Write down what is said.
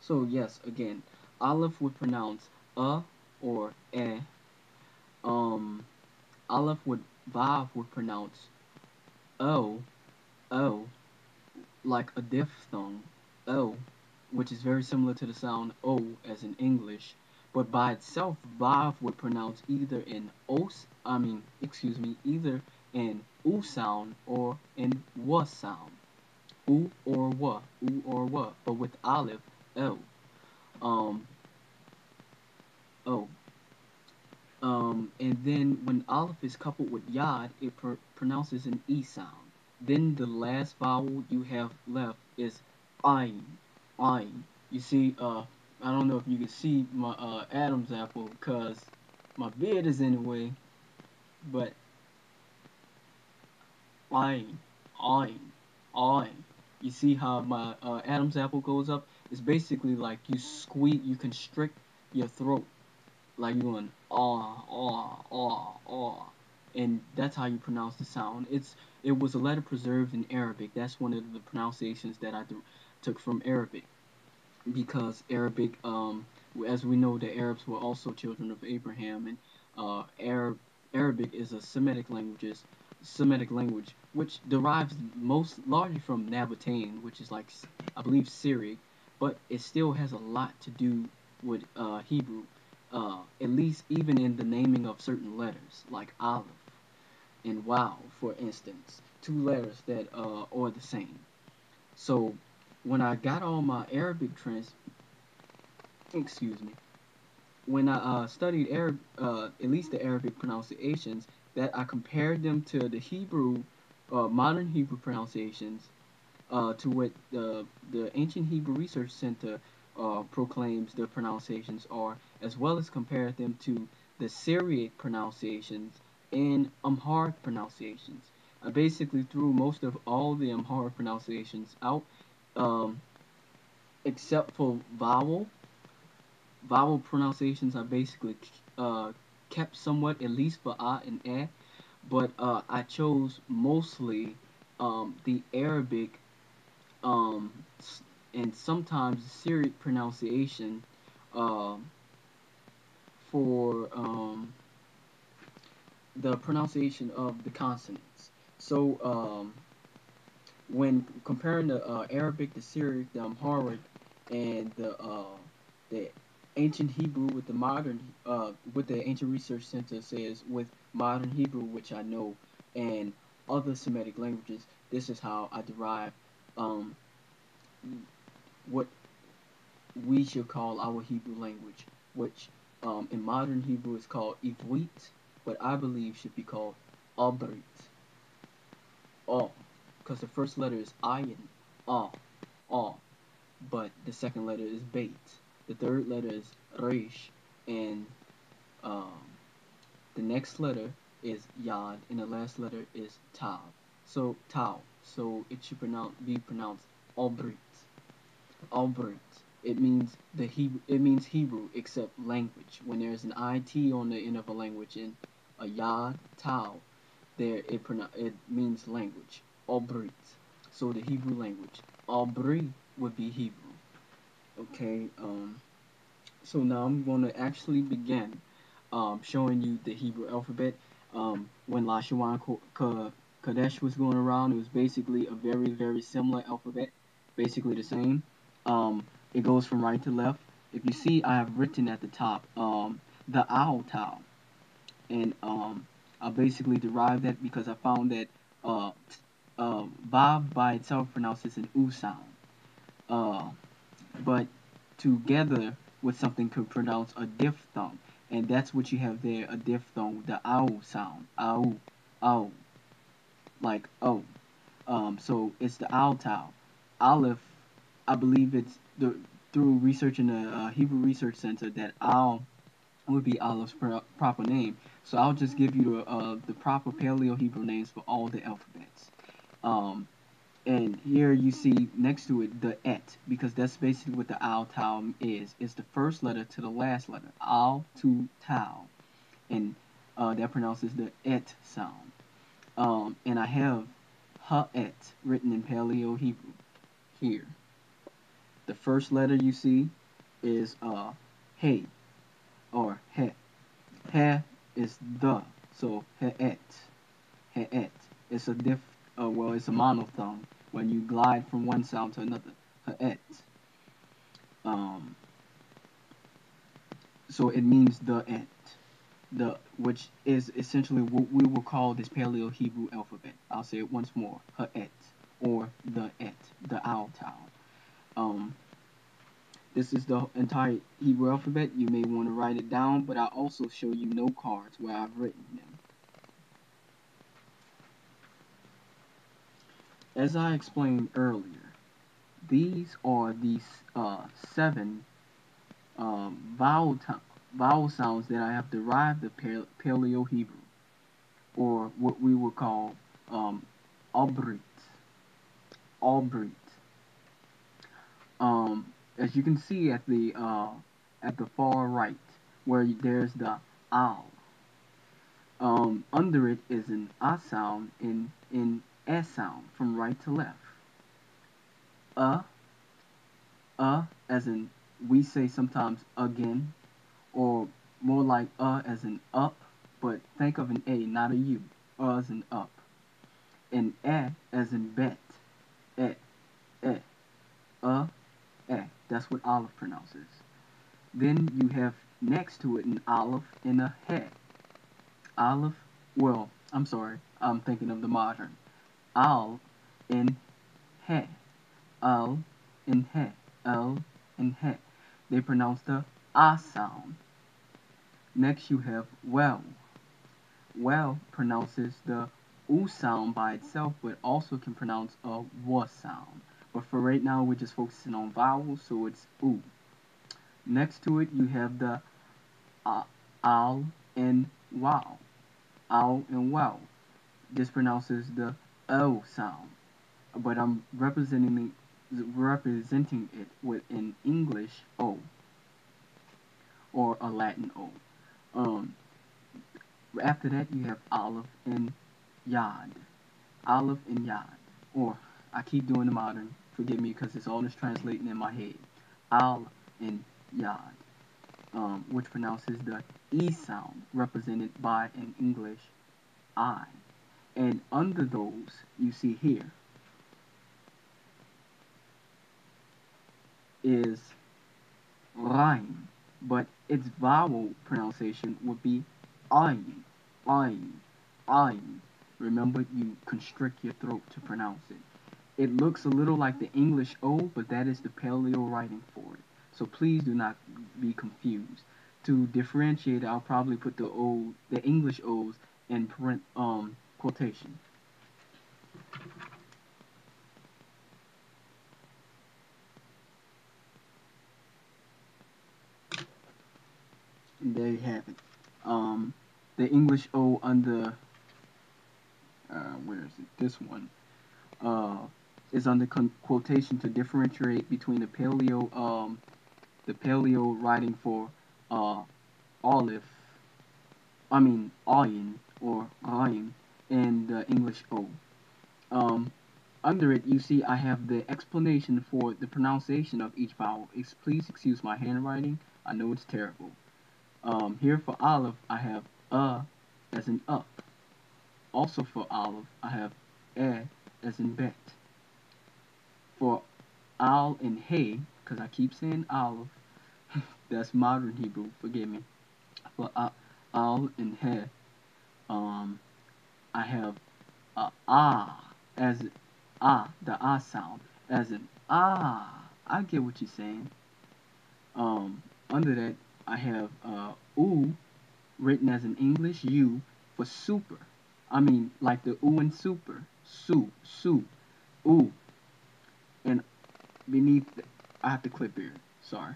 So yes, again, Aleph would pronounce or eh. Um, Aleph would Vav would pronounce o, o, like a diphthong, o, which is very similar to the sound o as in English. But by itself, Vav would pronounce either an either an u sound or an wa sound, u or wa. But with Aleph, o, um, o. And then when Aleph is coupled with Yod, it pronounces an E sound. Then the last vowel you have left is Ayin. Ayin. You see, I don't know if you can see my Adam's apple because my beard is in the way, but Ayin, Ayin, Ayin. You see how my Adam's apple goes up? It's basically like you constrict your throat like you're going and that's how you pronounce the sound. It was a letter preserved in Arabic. That's one of the pronunciations that I took from Arabic because Arabic, as we know, the Arabs were also children of Abraham, and Arabic is a Semitic language which derives most largely from Nabatean, which is like I believe Syriac, but it still has a lot to do with Hebrew. At least even in the naming of certain letters, like Aleph and Wow, for instance, two letters that are the same. So when I got all my Arabic excuse me, when I studied Arab, at least the Arabic pronunciations, that I compared them to the Hebrew, modern Hebrew pronunciations, to what the Ancient Hebrew Research Center proclaims the pronunciations are, as well as compared them to the Syriac pronunciations and Amharic pronunciations. I basically threw most of all the Amharic pronunciations out, um, except for vowel pronunciations are basically uh, kept somewhat, at least for ah and eh. But I chose mostly the Arabic um, and sometimes the Syriac pronunciation um, for the pronunciation of the consonants. So when comparing the Arabic, the Syriac, the Amharic, and the ancient Hebrew with the modern with the Ancient Research Center says with modern Hebrew, which I know, and other Semitic languages, this is how I derive um, what we should call our Hebrew language, which in modern Hebrew is called Ivrit, but I believe should be called Abrit. Oh, because the first letter is ayin, ah, ah, but the second letter is bait. The third letter is resh, and um, the next letter is yad, and the last letter is tav. So tau. So it should be pronounced Abrit. Abrit. It means the Hebrew. It means Hebrew except language. When there's an it on the end of a language in a yad tau, it means language. Abrit. So the Hebrew language. Abri would be Hebrew. Okay. So now I'm going to actually begin showing you the Hebrew alphabet. When Lashawan Kadesh was going around, it was basically a very, very similar alphabet, basically the same. It goes from right to left. If you see, I have written at the top the owl tau, and I basically derived that because I found that uh, Vav by itself pronounces an U sound. Uh, but together with something could pronounce a diphthong, and that's what you have there, a diphthong, the ow sound, ow, ow, like oh. So it's the owl tau. Aleph, I believe it's through research in the Hebrew Research Center that owl would be Aleph's proper name. So I'll just give you the proper Paleo Hebrew names for all the alphabets. Um, and here you see next to it the et, because that's basically what the al tau is. It's the first letter to the last letter, al to tau, and that pronounces the et sound. And I have ha et written in Paleo Hebrew here. The first letter you see is hey or he. He is the, so he'et, he'et. It's a well, it's a monophthong when you glide from one sound to another. He'et. Um, so it means the et, which is essentially what we will call this Paleo Hebrew alphabet. I'll say it once more: he'et, or the et, the owl tau. This is the entire Hebrew alphabet. You may want to write it down, but I'll also show you note cards where I've written them. As I explained earlier, these are the 7 vowel sounds that I have derived the Paleo Hebrew, or what we would call Abrit. Abrit. As you can see at the far right, where there's the al. Under it is an a sound in a sound from right to left. As in we say sometimes again, or more like as in up, but think of an a, not a u. As in up. And as in bet. Eh, eh, eh. That's what Aleph pronounces. Then you have next to it an Aleph and a he. Aleph, well, I'm sorry, I'm thinking of the modern. Al and he. Al and he. L and he. They pronounce the a sound. Next you have well. Well pronounces the oo sound by itself, but also can pronounce a wa sound. But for right now, we're just focusing on vowels, so it's oo. Next to it, you have the al and wow. Al and wow. This pronounces the o sound, but I'm representing it with an English o, or a Latin o. After that, you have Aleph and Yod. Aleph and Yod. Or, I keep doing the modern. Forgive me because it's all just translating in my head. Al and Yod. Which pronounces the E sound, represented by an English I. And under those, you see here, is rhyme, but its vowel pronunciation would be ayin, ayin, ayin. Remember, you constrict your throat to pronounce it. It looks a little like the English O, but that is the Paleo writing for it. So please do not be confused. To differentiate, I'll probably put the English O's in quotation. And there you have it. The English O under where is it? This one is under quotation to differentiate between the Paleo writing for olive, ayin or ayin, and the English O. Under it, you see I have the explanation for the pronunciation of each vowel. Please excuse my handwriting. I know it's terrible. Here for olive, I have as in up. Also for olive, I have as in bet. For al and hey, because I keep saying olive, that's modern Hebrew, forgive me. For al and he, I have as the sound, as in I get what you're saying. Under that, I have oo, written as in English U, for super. Like the oo and super, su, oo. And beneath, I have to clip here, sorry.